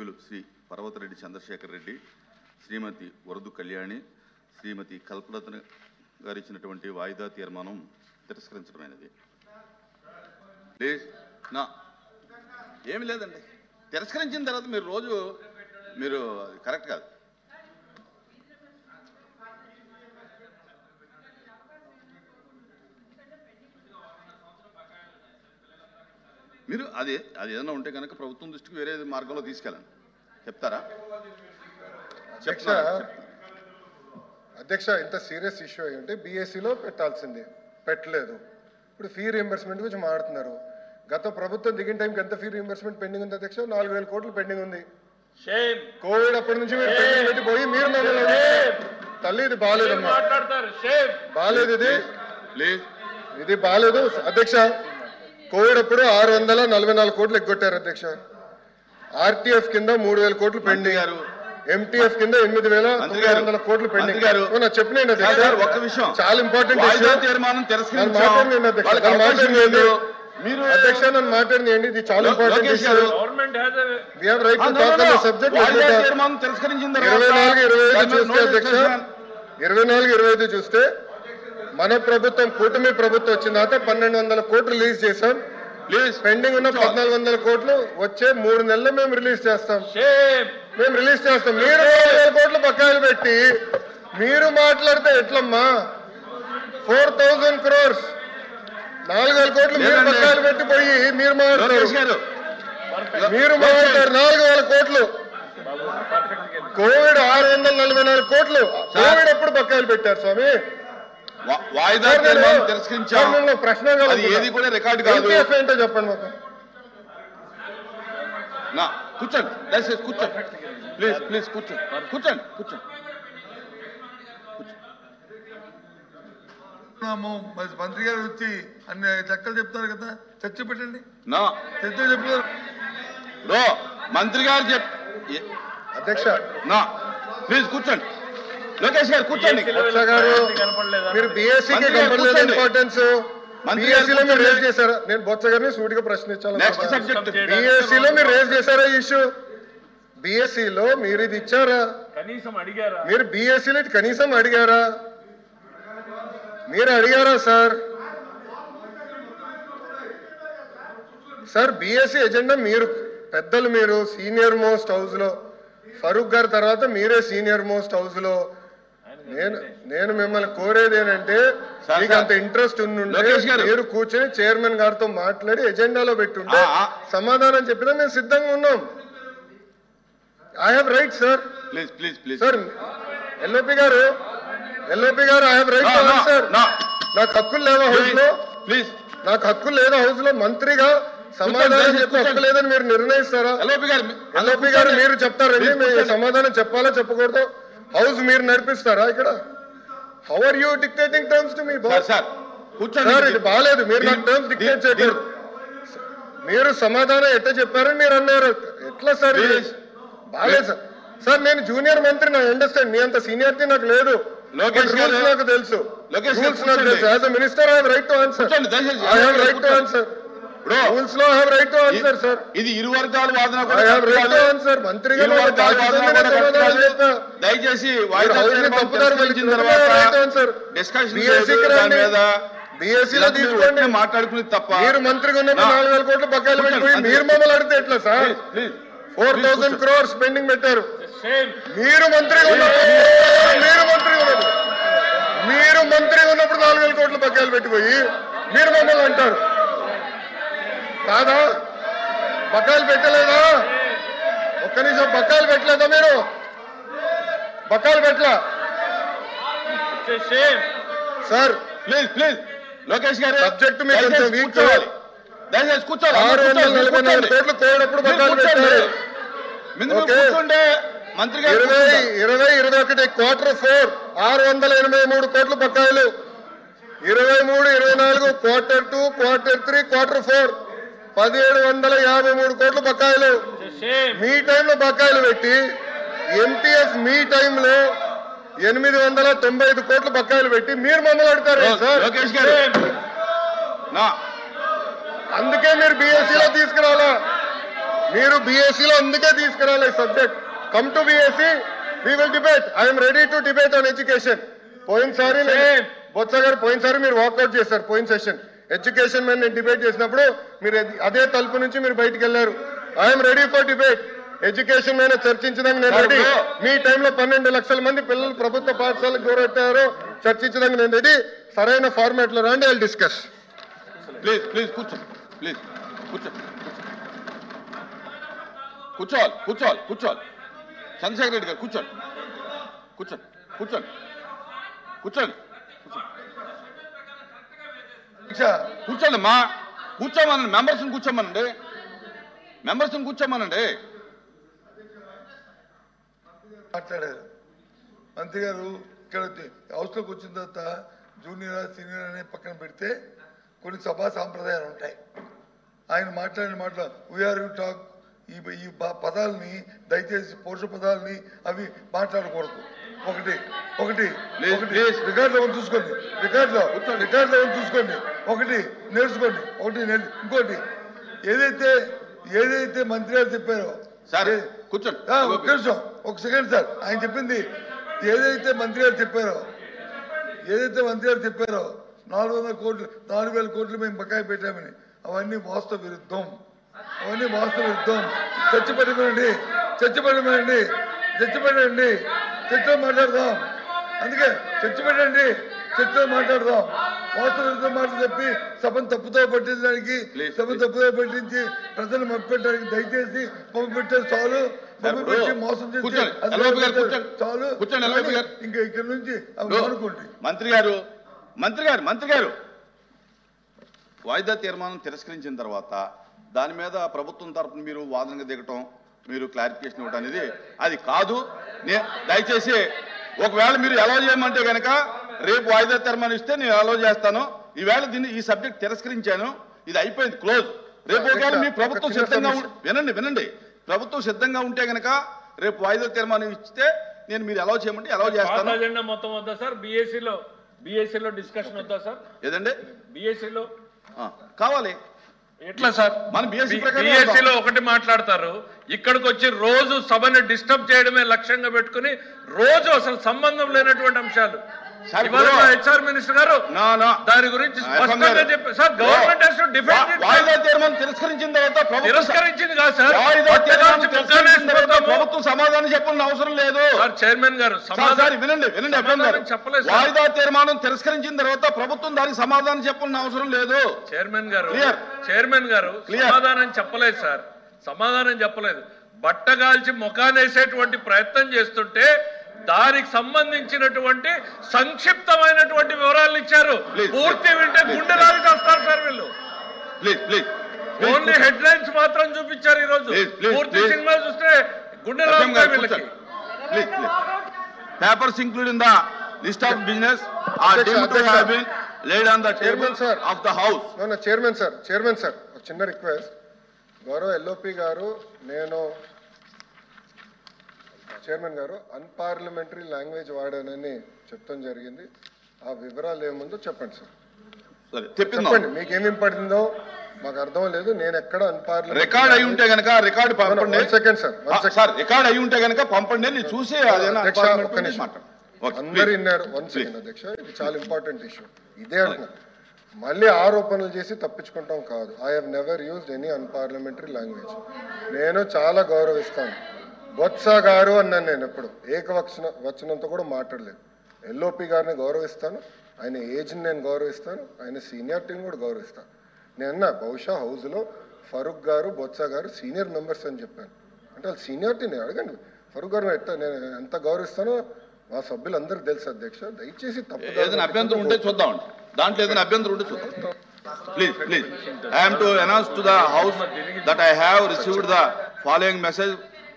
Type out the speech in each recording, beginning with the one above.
సభ్యులు శ్రీ పర్వతరెడ్డి చంద్రశేఖర్ రెడ్డి, శ్రీమతి వరదు కళ్యాణి, శ్రీమతి కల్పలత గారు ఇచ్చినటువంటి వాయిదా తీర్మానం తిరస్కరించడమైనది. ప్లీజ్ నా ఏమి లేదండి, తిరస్కరించిన తర్వాత మీరు రోజు మీరు కరెక్ట్ కాదు. మీరు అది ఏదైనా ఉంటే కనుక ప్రభుత్వం దృష్టికి వేరే మార్గంలో తీసుకెళ్ళండి. చెప్తారా? అధ్యక్ష, ఇంత సీరియస్ ఇష్యూ అయ్యి ఉంటే బీఎస్సీలో పెట్టాల్సింది, పెట్టలేదు. ఇప్పుడు ఫీ రీఎంబర్స్మెంట్ గురించి మాట్లాడుతున్నారు. గత ప్రభుత్వం దిగిన టైంకి ఎంత ఫీ రీఎంబర్స్మెంట్ పెండింగ్ ఉంది అధ్యక్ష? 4,000 కోట్లు పెండింగ్ ఉంది. కోవిడ్ అప్పటి నుంచి మీరు పెండింగ్ పెట్టి పోయి మీరు తల్లి ఇది బాగాలేదమ్మా, బాగాలేదు, ఇది బాగాలేదు అధ్యక్ష. కోవిడ్ అప్పుడు 644 కోట్లు ఎగ్గొట్టారు అధ్యక్ష. ఆర్టీఎఫ్ కింద 3,000 కోట్లు పెండింగ్, ఎంటీఎఫ్ కింద 8,900 కోట్లు పెండింగ్. చెప్పిన చాలా ఇంపార్టెంట్ అధ్యక్ష, నన్ను మాట్లాడింది ఇది చాలా ఇంపార్టెంట్ ఇష్యూ. 24-25 చూస్తే మన ప్రభుత్వం కూటమి ప్రభుత్వం వచ్చిన తర్వాత 1,200 కోట్లు రిలీజ్ చేశాం. పెండింగ్ ఉన్న 1,400 కోట్లు వచ్చే 3 నెలలు మేము రిలీజ్ చేస్తాం. మీరు 4,000 కోట్లు బకాయిలు పెట్టి మీరు మాట్లాడితే ఎట్లమ్మా? 4,000 crores 4,000 కోట్లు మీరు బకాయిలు పెట్టి పోయి మీరు మాట్లాడతారు. 4,000 కోట్లు. కోవిడ్ 644 కోట్లు కోవిడ్ ఎప్పుడు బకాయిలు పెట్టారు స్వామి? ప్రశ్న ఏంటో చెప్పండి మాకు. కూర్చోండి, దయచేసి కూర్చోండి, ప్లీజ్ కూర్చోండి. మంత్రి గారు వచ్చి అన్ని లెక్కలు చెప్తారు కదా, చర్చ పెట్టండి. చర్చ చెప్తారు మంత్రి గారు అధ్యక్ష. ప్లీజ్ కూర్చోండి. లోకేష్ గారు కూర్చోండి. మీరు బీఎస్సీకి కనపడలేదు ఇంపార్టెన్స్. బీఎస్సీలో మీరు రేజ్ చేశారా? నేను బొత్స గారిని సూటిగా ప్రశ్నించాను. బీఎస్సీలో మీరు రేజ్ చేశారా ఈ ఇష్యూ? బీఎస్సీలో మీరు ఇది ఇచ్చారా? మీరు బీఎస్సీలో కనీసం అడిగారా? మీరు అడిగారా సార్? బీఎస్సీ ఎజెండా మీరు పెద్దలు, మీరు సీనియర్ మోస్ట్ హౌస్ లో, ఫరూక్ గారి తర్వాత మీరే సీనియర్ మోస్ట్ హౌస్ లో. నేను మిమ్మల్ని కోరేది ఏంటంటే, మీకు అంత ఇంట్రెస్ట్ ఉండుంటే మీరు కూర్చొని చైర్మన్ గారితో మాట్లాడి ఎజెండాలో పెట్టుంటే సమాధానం చెప్పినా మేము సిద్ధంగా ఉన్నాం. I have right sir. Sir LOP garu I have right to answer. నాకు హక్కులు లేవా హౌస్ లో? నాకు హక్కులు లేదా హౌస్ లో? మంత్రిగా సమాధానం చెప్పే హక్కు లేదని మీరు నిర్ణయిస్తారా? ఎల్ఓపి గారు మీరు చెప్తారండి, మీరు సమాధానం చెప్పాలా చెప్పకూడదు? హౌస్ మీరు నడిపిస్తారా ఇక్కడ? How are you dictating terms to me boss? Sir ఇది బాగాలేదు, మీరు నాకు టర్మ్స్ డిక్టేట్ చేయకూడదు. మీరు సమాధానం ఎట్లా చెప్పారని మీరు అన్నారు. ఎట్లా సార్ ఇది బాగాలేదు సార్. సార్ నేను జూనియర్ మంత్రి, నా అండర్స్టాండ్. మీ అంత సీనియారిటీ నాకు లేదు. రూల్స్ నాకు తెలుసు. As a minister I have right to answer. I have right to answer. Rules లో I have right to answer sir. ఇది ఇరు వర్గాల వాదన. I have right to answer. మంత్రిగా దయచేసి బీఎస్సీలో తీసుకోండి, మాట్లాడుకుని తప్ప. మీరు మంత్రిగా ఉన్నప్పుడు 4,000 కోట్లు బకాయిలు పెట్టుకుని మీరు మమ్మల్ని అడిగితే ఎట్లా సార్? 4,000 crores పెండింగ్ పెట్టారు. మీరు మంత్రిగా ఉన్నప్పుడు 4,000 కోట్లు బకాయిలు పెట్టిపోయి మీరు మమ్మల్ని అంటారు కాదా? బకాయిలు పెట్టలేదా? ఒక్క నిమిషం, బకాయిలు పెట్టలేదా? మీరు బకాయిలు పెట్టలా సార్? ప్లీజ్ లోకేష్ గారు, సబ్జెక్ట్ మీకు కొంచెం వీక్ చేయాలి. దయచేసి కూర్చోవాలి. 644 కోట్లు కోవిడప్పుడు బకాయిలు పెట్టారు. 2021 Q4 683 కోట్లు బకాయిలు. 23-24 Q2, Q3, Q4 1,753 కోట్లు బకాయిలు. మీ టైంలో బకాయిలు పెట్టి ఎంటీఎఫ్ మీ టైంలో 895 కోట్లు బకాయిలు పెట్టి మీరు మమ్మల్ని అడుగుతారు సార్? లోకేష్ గారు, అందుకే మీరు బీఎస్సీలో తీసుకురావాలా? మీరు బీఎస్సీలో అందుకే తీసుకురాలి subject. Come to BSC, we will debate. I'm ready to debate on education. పోయినసారి బొత్స గారు పోయినసారి మీరు వాకౌట్ చేశారు. పోయిన సెషన్ ఎడ్యుకేషన్ మీద నేను డిబేట్ చేసినప్పుడు మీరు అదే తలుపు నుంచి మీరు బయటకు వెళ్ళారు. I'm ready for debate. Education మీద చర్చించడానికి నేను రెడీ. మీ టైంలో 12 లక్షల మంది పిల్లలు ప్రభుత్వ పాఠశాలకు దూరెట్టారో చర్చించడానికి నేను రెడీ. సరైన ఫార్మాట్ లో రండి, I will discuss. Please please కూర్చో, ప్లీజ్ కూర్చో, కూర్చోవాలి కూర్చోవాలి కూర్చోవాలి. చంద్రశేఖర్ రెడ్డి గారు కూర్చోండి, కూర్చోండి కూర్చోండి కూర్చోండి కూర్చోండి అమ్మా. కూర్చోమనండి, మెంబర్స్ని కూర్చోమనండి, మెంబర్స్ని కూర్చోమనండి. మాట్లాడారు మంత్రి గారు. ఇక్కడ హౌస్లోకి వచ్చిన తర్వాత జూనియర్ సీనియర్ అనే పక్కన పెడితే కొన్ని సభా సాంప్రదాయాలు ఉంటాయి. ఆయన మాట్లాడిన మాటలు వీఆర్ యూ టాక్, ఈ పదాలని దయచేసి పౌరుష పదాలని అవి మాట్లాడకూడదు. ఒకటి ఒకటి ఒకటి రికార్డులో చూసుకోండి, రికార్డులో చూసుకోండి. ఒకటి నేర్చుకోండి, ఇంకోటి ఏదైతే మంత్రి గారు చెప్పారో సరే కూర్చోండి. ఒక నిమిషం, ఒక సెకండ్ సార్. ఆయన చెప్పింది ఏదైతే మంత్రి గారు చెప్పారో 400 కోట్లు 4,000 కోట్లు మేము బకాయి పెట్టామని, అవన్నీ వాస్తవ విరుద్ధం. చర్చపెట్టండి, చర్చలో మాట్లాడదాం. అందుకే చర్చలో మాట్లాడదాం. వాస్తవ విరుద్ధం మాటలు చెప్పి సభను తప్పుతో పట్టించడానికి, పట్టించి ప్రజలు మభ్యపెట్టడానికి దయచేసి మభ్యపెట్టారు చాలు. మభ్యపెట్టి మోసం చేసి చాలు. ఇంకా ఇక్కడ నుంచి అనుకోండి. మంత్రి గారు వాయిదా తీర్మానం తిరస్కరించిన తర్వాత దాని మీద ప్రభుత్వం తరపున మీరు వాదనగా దిగటం, మీరు క్లారిఫికేషన్ ఇవ్వడం అనేది అది కాదు. దయచేసి ఒకవేళ మీరు అలౌ చేయమంటే కనుక రేపు వాయిదా తీర్మానం ఇస్తే నేను అలౌ చేస్తాను. ఈవేళ ఈ సబ్జెక్ట్ తిరస్కరించాను, ఇది అయిపోయింది, క్లోజ్. రేపు ఒకవేళ మీ ప్రభుత్వం సిద్ధంగా వినండి ప్రభుత్వం సిద్ధంగా ఉంటే కనుక రేపు వాయిదా తీర్మానం ఇస్తే నేను మీరు అలౌ చేయమంటే అలౌ చేస్తాను. అజెండా మొత్తం వద్దా సార్? బీఎస్సీలో డిస్కషన్ వద్దా సార్? ఏదండి బీఎస్సీలో కావాలి. ఎట్లా సార్? మన బీఎస్సీలో ఒకటి మాట్లాడతారు, ఇక్కడికి వచ్చి రోజు సభని డిస్టర్బ్ చేయడమే లక్ష్యంగా పెట్టుకుని రోజు అసలు సంబంధం లేనటువంటి అంశాలు. హెచ్ఆర్ మినిస్టర్ గారు దాని గురించి స్పష్టంగా చెప్పారు సార్. గవర్నమెంట్ వాయిదా తీర్మానం తిరస్కరించిన తర్వాత తిరస్కరించింది కాదు సార్, ప్రభుత్వం సమాధానం చెప్పాల్సిన అవసరం లేదు సార్. చైర్మన్ గారు వినండి చెప్పలేదు. వాయిదా తీర్మానం తిరస్కరించిన తర్వాత ప్రభుత్వం దానికి సమాధానం చెప్పాల్సిన అవసరం లేదు. చైర్మన్ గారు సమాధానం చెప్పలేదు సార్, సమాధానం చెప్పలేదు. బట్టగాల్చి ముఖానేసేటువంటి ప్రయత్నం చేస్తుంటే దానికి సంబంధించినటువంటి సంక్షిప్తమైనటువంటి వివరాలు ఇచ్చారు. పూర్తి వింటే గుండె రాలికి వస్తారు సార్ వీళ్ళు. ఓన్లీ హెడ్ లైన్స్ మాత్రం చూపించారు. ఈ రోజు పూర్తి సినిమా చూస్తే గుండె రాలికి వీళ్ళకి. Papers including the list of business are deemed to have been laid on the table of the house. No, chairman sir, ఒక చిన్న రిక్వెస్ట్. గౌరవ ఎల్ఓపి గారు, నేను చైర్మన్ గారు అన్పార్లమెంటరీ లాంగ్వేజ్ వాడానని చెప్తాం జరిగింది. ఆ వివరాలు ఏముందో చెప్పండి సార్. చెప్పండి, మీకేమేమి పడిందో మాకు అర్థం లేదు. నేను ఎక్కడ అన్పార్లమెంటరీ రికార్డ్ అయి ఉంటే గనక రికార్డ్ పంపండి. సెకండ్ సార్, రికార్డ్ అయి ఉంటే గనక పంపండి, నేను చూసి అందరు విన్నారు. 1 సెకండ్ అధ్యక్ష, ఇది చాలా ఇంపార్టెంట్ ఇష్యూ. ఇదే అంటున్నా, మళ్ళీ ఆరోపణలు చేసి తప్పించుకుంటాం కాదు. I have never used any unparliamentary language. నేను చాలా గౌరవిస్తాను. బొత్స గారు అన్నాను, నేను ఎప్పుడు ఏకవచనంతో కూడా మాట్లాడలేదు. ఎల్ఓపి గారిని గౌరవిస్తాను, ఆయన ఏజ్ని నేను గౌరవిస్తాను, ఆయన సీనియారిటీని కూడా గౌరవిస్తాను. నేను బహుశా హౌస్లో ఫరూక్ గారు, బొత్స గారు సీనియర్ మెంబర్స్ అని చెప్పాను. అంటే వాళ్ళు సీనియారిటీని అడగండి. ఫరూక్ గారు నేను ఎంత గౌరవిస్తానో మా సభ్యులందరికీ తెలుసు అధ్యక్ష. దయచేసి ఏదైనా అభ్యంతరం ఉంటే చూద్దాం, దాంట్లో ఏదైనా అభ్యంతరం ఉంటే చూద్దాం. Please I am to announce to the house that I have received the following message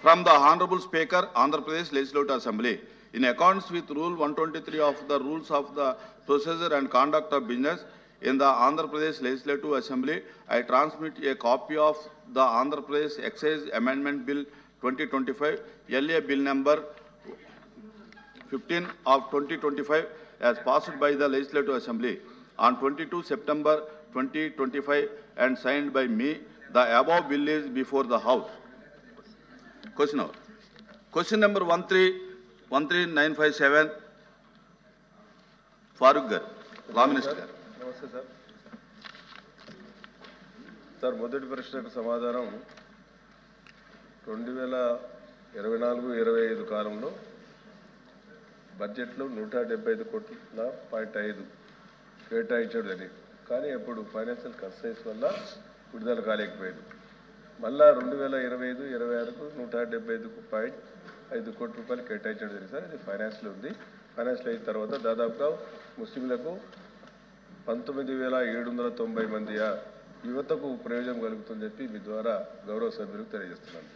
from the Honorable Speaker, Andhra Pradesh Legislative Assembly. In accordance with Rule 123 of the Rules of the Procedure and Conduct of Business in the Andhra Pradesh Legislative Assembly, I transmit a copy of the Andhra Pradesh Excise Amendment Bill 2025, LA Bill number 15 of 2025 as passed by the Legislative Assembly on 22 September 2025 and signed by me. The above bill is before the House. Question hour. Question number 13957 Farooq garu, law minister గారు. నమస్తే sir. Sir, మొదటి ప్రశ్నకు సమాధానం 2024-25 కాలంలో బడ్జెట్లో 175 కోట్ల 0.5 కేటాయించడం జరిగింది. కానీ అప్పుడు ఫైనాన్షియల్ కన్స్ట్రెయిన్స్ వల్ల విడుదల కాలేకపోయింది. మళ్ళా 2025-26కు 175.5 కోట్ల రూపాయలు కేటాయించడం జరిగింది సార్. ఇది ఫైనాన్స్లో ఉంది. ఫైనాన్స్లో అయిన తర్వాత దాదాపుగా ముస్లింలకు 19,790 మంది యువతకు ప్రయోజనం కలుగుతుందని చెప్పి మీ ద్వారా గౌరవ సభ్యులకు తెలియజేస్తున్నాను.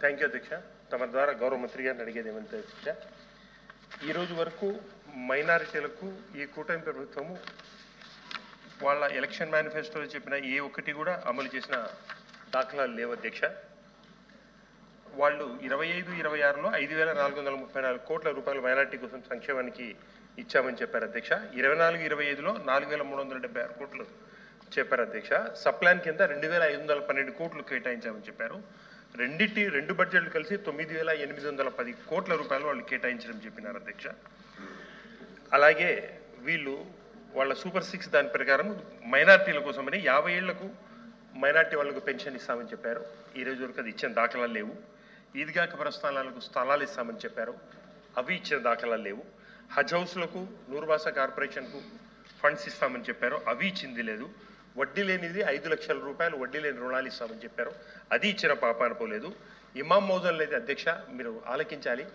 థ్యాంక్ యూ అధ్యక్ష. తమ ద్వారా గౌరవ మంత్రి గారిని అడిగేది ఏమంటే అధ్యక్ష, ఈ రోజు వరకు మైనారిటీలకు ఈ కూటమి ప్రభుత్వము వాళ్ళ ఎలక్షన్ మేనిఫెస్టోలో చెప్పిన ఏ ఒక్కటి కూడా అమలు చేసిన దాఖలాలు లేవు అధ్యక్ష. వాళ్ళు 25-26లో 5,434 కోట్ల రూపాయలు మైనారిటీ కోసం సంక్షేమానికి ఇచ్చామని చెప్పారు అధ్యక్ష. 24-25లో 4,376 కోట్లు చెప్పారు అధ్యక్ష. సప్లాన్ కింద 2,512 కోట్లు కేటాయించామని చెప్పారు. రెండు బడ్జెట్లు కలిసి 9,810 కోట్ల రూపాయలు వాళ్ళు కేటాయించడం చెప్పినారు అధ్యక్ష. అలాగే వీళ్ళు వాళ్ళ సూపర్ 6 దాని ప్రకారం మైనార్టీల కోసమని 50 ఏళ్లకు మైనార్టీ వాళ్ళకు పెన్షన్ ఇస్తామని చెప్పారు. ఈ రోజు వరకు అది ఇచ్చిన దాఖలాలు లేవు. ఈద్గా కబ్రస్థానాలకు స్థలాలు ఇస్తామని చెప్పారు, అవి ఇచ్చిన దాఖలాలు లేవు. హజ్ హౌస్లకు నూర్బాసా కార్పొరేషన్కు ఫండ్స్ ఇస్తామని చెప్పారు, అవి ఇచ్చింది లేదు. వడ్డీ లేనిది 5 లక్షల రూపాయలు వడ్డీ లేని రుణాలు ఇస్తామని చెప్పారు, అది ఇచ్చిన పాపాన పోలేదు. ఇమాం మౌజన్ లేదు అధ్యక్ష, మీరు ఆలకించాలి.